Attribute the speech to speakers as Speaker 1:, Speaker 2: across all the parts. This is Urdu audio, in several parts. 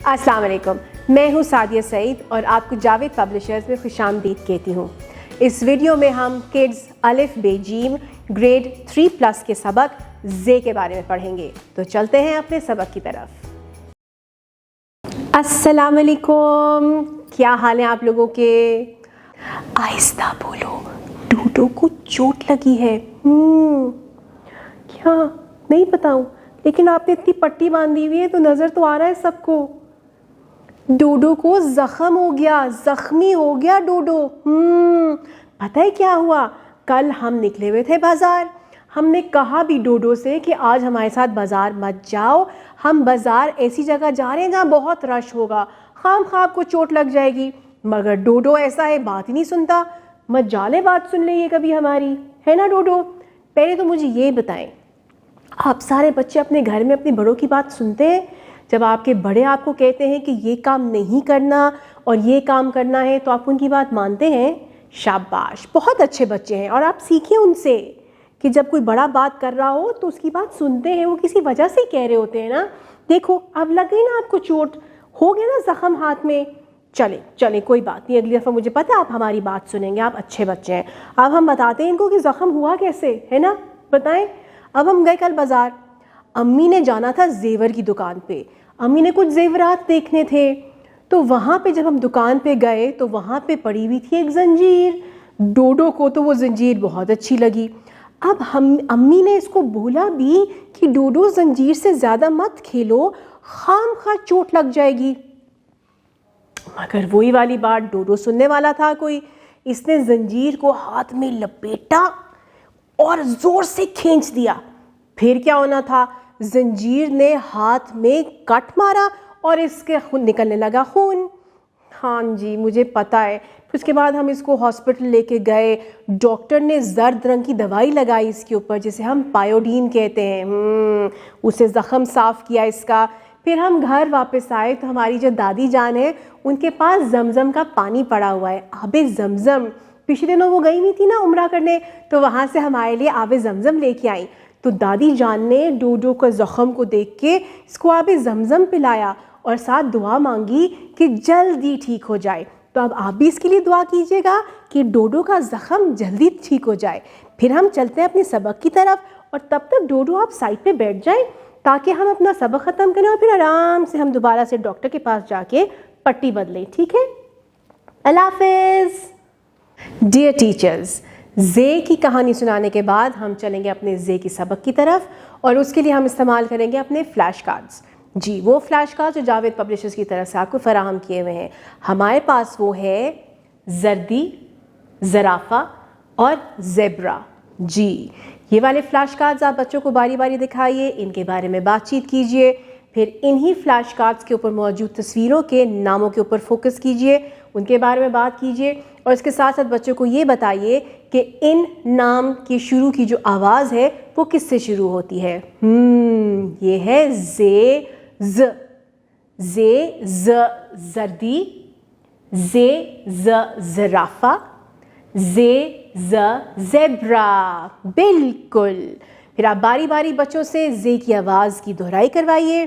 Speaker 1: السلام علیکم، میں ہوں سعدیہ سعید اور آپ کو جاوید پبلشرز میں خوش آمدید کہتی ہوں۔ اس ویڈیو میں ہم کڈز الف بے جیم گریڈ 3+ کے سبق زے کے بارے میں پڑھیں گے، تو چلتے ہیں اپنے سبق کی طرف۔ السلام علیکم، کیا حال ہیں آپ لوگوں کے؟ آہستہ بولو، ڈوڈو کو چوٹ لگی ہے۔ کیا نہیں بتاؤں، لیکن آپ نے اتنی پٹی باندھی ہوئی ہے تو نظر تو آ رہا ہے سب کو۔ ڈوڈو کو زخم ہو گیا، زخمی ہو گیا ڈوڈو۔ پتہ ہے کیا ہوا؟ کل ہم نکلے ہوئے تھے بازار، ہم نے کہا بھی ڈوڈو سے کہ آج ہمارے ساتھ بازار مت جاؤ، ہم بازار ایسی جگہ جا رہے ہیں جہاں بہت رش ہوگا، خام خواہ آپ کو چوٹ لگ جائے گی۔ مگر ڈوڈو ایسا ہے، بات ہی نہیں سنتا۔ مت جالے بات سن لے یہ کبھی ہماری، ہے نا ڈوڈو؟ پہلے تو مجھے یہ بتائیں، آپ سارے بچے اپنے گھر میں اپنے بڑوں کی بات سنتے ہیں؟ جب آپ کے بڑے آپ کو کہتے ہیں کہ یہ کام نہیں کرنا اور یہ کام کرنا ہے تو آپ ان کی بات مانتے ہیں؟ شاباش، بہت اچھے بچے ہیں، اور آپ سیکھیں ان سے کہ جب کوئی بڑا بات کر رہا ہو تو اس کی بات سنتے ہیں، وہ کسی وجہ سے کہہ رہے ہوتے ہیں نا۔ دیکھو اب لگ گئی نا آپ کو چوٹ، ہو گیا نا زخم ہاتھ میں، چلیں کوئی بات نہیں، اگلی دفعہ مجھے پتہ ہے آپ ہماری بات سنیں گے، آپ اچھے بچے ہیں۔ اب ہم بتاتے ہیں ان کو کہ زخم ہوا کیسے، ہے نا؟ بتائیں۔ اب ہم گئے کل بازار، امی نے جانا تھا زیور کی دکان پہ، امی نے کچھ زیورات دیکھنے تھے، تو وہاں پہ جب ہم دکان پہ گئے تو وہاں پہ پڑی ہوئی تھی ایک زنجیر۔ ڈوڈو کو تو وہ زنجیر بہت اچھی لگی۔ اب امی نے اس کو بولا بھی کہ ڈوڈو زنجیر سے زیادہ مت کھیلو، خام خواہ چوٹ لگ جائے گی، مگر وہی والی بات، ڈوڈو سننے والا تھا کوئی؟ اس نے زنجیر کو ہاتھ میں لپیٹا اور زور سے کھینچ دیا۔ پھر کیا ہونا تھا؟ زنجیر نے ہاتھ میں کٹ مارا اور اس کے خون نکلنے لگا، خون۔ ہاں جی مجھے پتہ ہے۔ پھر اس کے بعد ہم اس کو ہاسپٹل لے کے گئے، ڈاکٹر نے زرد رنگ کی دوائی لگائی اس کے اوپر جسے ہم پائیوڈین کہتے ہیں، اسے زخم صاف کیا اس کا۔ پھر ہم گھر واپس آئے تو ہماری جو دادی جان ہے ان کے پاس زمزم کا پانی پڑا ہوا ہے، آب زمزم۔ پچھلے دنوں وہ گئی ہوئی تھی نا عمرہ کرنے، تو وہاں سے ہمارے لیے آب زمزم لے کے آئیں۔ تو دادی جان نے ڈوڈو کا زخم کو دیکھ کے اس کو آب زمزم پلایا اور ساتھ دعا مانگی کہ جلدی ٹھیک ہو جائے۔ تو اب آپ بھی اس کے لیے دعا کیجیے گا کہ ڈوڈو کا زخم جلدی ٹھیک ہو جائے۔ پھر ہم چلتے ہیں اپنے سبق کی طرف، اور تب تک ڈوڈو آپ سائڈ پہ بیٹھ جائیں تاکہ ہم اپنا سبق ختم کریں اور پھر آرام سے ہم دوبارہ سے ڈاکٹر کے پاس جا کے پٹی بدلیں، ٹھیک ہے؟ اللہ حافظ۔ ڈیئر ٹیچرز، زے کی کہانی سنانے کے بعد ہم چلیں گے اپنے زے کی سبق کی طرف، اور اس کے لیے ہم استعمال کریں گے اپنے فلیش کارڈز۔ جی وہ فلیش کارڈ جو جاوید پبلشرز کی طرف سے آپ کو فراہم کیے ہوئے ہیں۔ ہمارے پاس وہ ہے زردی، زرافہ اور زیبرا۔ جی یہ والے فلیش کارڈز آپ بچوں کو باری باری دکھائیے، ان کے بارے میں بات چیت کیجیے، پھر انہی فلیش کارڈز کے اوپر موجود تصویروں کے ناموں کے اوپر فوکس کیجیے، ان کے بارے میں بات کیجیے، اور اس کے ساتھ ساتھ بچوں کو یہ بتائیے کہ ان نام کی شروع کی جو آواز ہے وہ کس سے شروع ہوتی ہے؟ یہ ہے زے ز، زے ز زردی، زے ز زرافہ، زے ز زیبرا۔ بالکل۔ پھر آپ باری باری بچوں سے زے کی آواز کی دہرائی کروائیے۔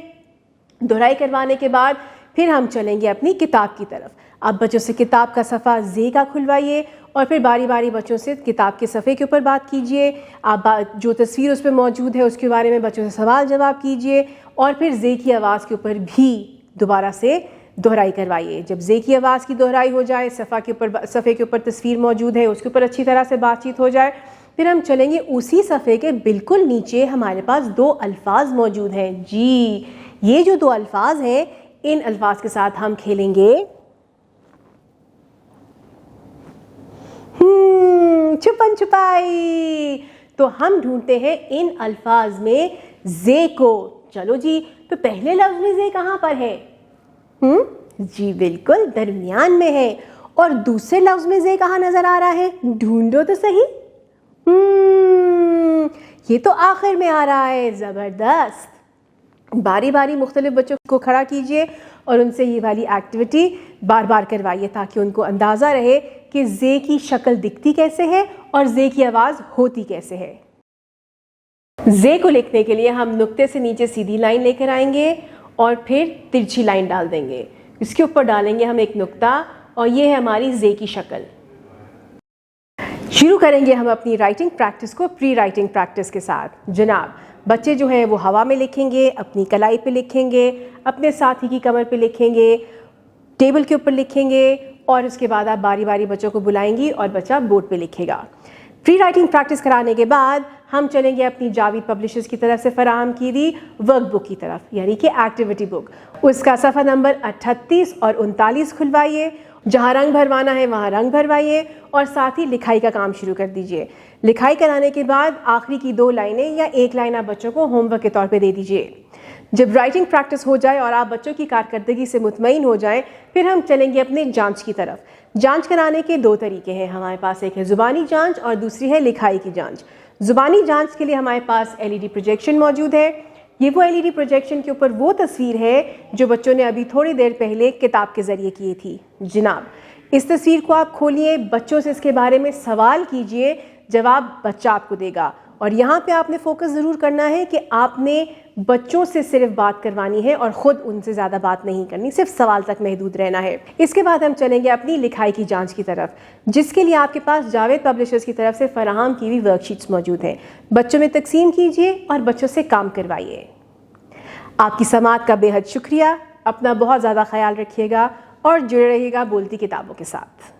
Speaker 1: دہرائی کروانے کے بعد پھر ہم چلیں گے اپنی کتاب کی طرف۔ آپ بچوں سے کتاب کا صفحہ زے کا کھلوائیے اور پھر باری باری بچوں سے کتاب کے صفحے کے اوپر بات کیجیے۔ آپ جو تصویر اس پہ موجود ہے اس کے بارے میں بچوں سے سوال جواب کیجیے، اور پھر زے کی آواز کے اوپر بھی دوبارہ سے دہرائی کروائیے۔ جب زے کی آواز کی دہرائی ہو جائے، صفحے کے اوپر تصویر موجود ہے اس کے اوپر اچھی طرح سے بات چیت ہو جائے، پھر ہم چلیں گے اسی صفحے کے بالکل نیچے ہمارے پاس 2 الفاظ موجود ہیں۔ جی یہ جو 2 الفاظ ہیں، ان الفاظ کے ساتھ ہم کھیلیں گے چھپن چھپائی۔ تو ہم ڈھونڈتے ہیں ان الفاظ میں زے کو۔ چلو جی، تو پہلے لفظ میں زے کہاں پر ہے؟ جی بالکل درمیان میں ہے، اور دوسرے لفظ میں زے کہاں نظر آ رہا ہے؟ ڈھونڈو تو صحیح۔ یہ تو آخر میں آ رہا ہے۔ زبردست۔ باری باری مختلف بچوں کو کھڑا کیجیے اور ان سے یہ والی ایکٹیویٹی بار بار کروائیے تاکہ ان کو اندازہ رہے کہ زے کی شکل دکھتی کیسے ہے اور زے کی آواز ہوتی کیسے ہے۔ زے کو لکھنے کے لیے ہم نقطے سے نیچے سیدھی لائن لے کر آئیں گے اور پھر ترچھی لائن ڈال دیں گے. اس کے اوپر ڈالیں گے ہم ایک نقطہ اور یہ ہے ہماری زے کی شکل. شروع کریں گے ہم اپنی رائٹنگ پریکٹس کو پری رائٹنگ پریکٹس کے ساتھ. جناب بچے جو ہے وہ ہوا میں لکھیں گے, اپنی کلائی پہ لکھیں گے, اپنے ساتھی کی کمر پہ لکھیں گے, ٹیبل کے اوپر لکھیں گے, اور اس کے بعد آپ باری باری بچوں کو بلائیں گی اور بچہ بورڈ پہ لکھے گا. پری رائٹنگ پریکٹس کرانے کے بعد ہم چلیں گے اپنی جاوید پبلشرز کی طرف سے فراہم کی ہوئی ورک بک کی طرف, یعنی کہ ایکٹیویٹی بک. اس کا صفحہ نمبر 38 اور 39 کھلوائیے. جہاں رنگ بھروانا ہے وہاں رنگ بھروائیے اور ساتھ ہی لکھائی کا کام شروع کر دیجئے. لکھائی کرانے کے بعد آخری کی 2 لائنیں یا 1 لائن آپ بچوں کو ہوم ورک کے طور پہ دے دیجئے. جب رائٹنگ پریکٹس ہو جائے اور آپ بچوں کی کارکردگی سے مطمئن ہو جائیں, پھر ہم چلیں گے اپنے جانچ کی طرف. جانچ کرانے کے 2 طریقے ہیں ہمارے پاس, ایک ہے زبانی جانچ اور دوسری ہے لکھائی کی جانچ. زبانی جانچ کے لیے ہمارے پاس LED پروجیکشن موجود ہے. یہ وہ LED پروجیکشن کے اوپر وہ تصویر ہے جو بچوں نے ابھی تھوڑی دیر پہلے کتاب کے ذریعے کی تھی. جناب اس تصویر کو آپ کھولیے, بچوں سے اس کے بارے میں سوال کیجئے, جواب بچہ آپ کو دے گا. اور یہاں پہ آپ نے فوکس ضرور کرنا ہے کہ آپ نے بچوں سے صرف بات کروانی ہے اور خود ان سے زیادہ بات نہیں کرنی, صرف سوال تک محدود رہنا ہے. اس کے بعد ہم چلیں گے اپنی لکھائی کی جانچ کی طرف, جس کے لیے آپ کے پاس جاوید پبلشرز کی طرف سے فراہم کی ہوئی ورک شیٹس موجود ہیں. بچوں میں تقسیم کیجئے اور بچوں سے کام کروائیے. آپ کی سماعت کا بے حد شکریہ. اپنا بہت زیادہ خیال رکھیے گا اور جڑے رہیے گا بولتی کتابوں کے ساتھ.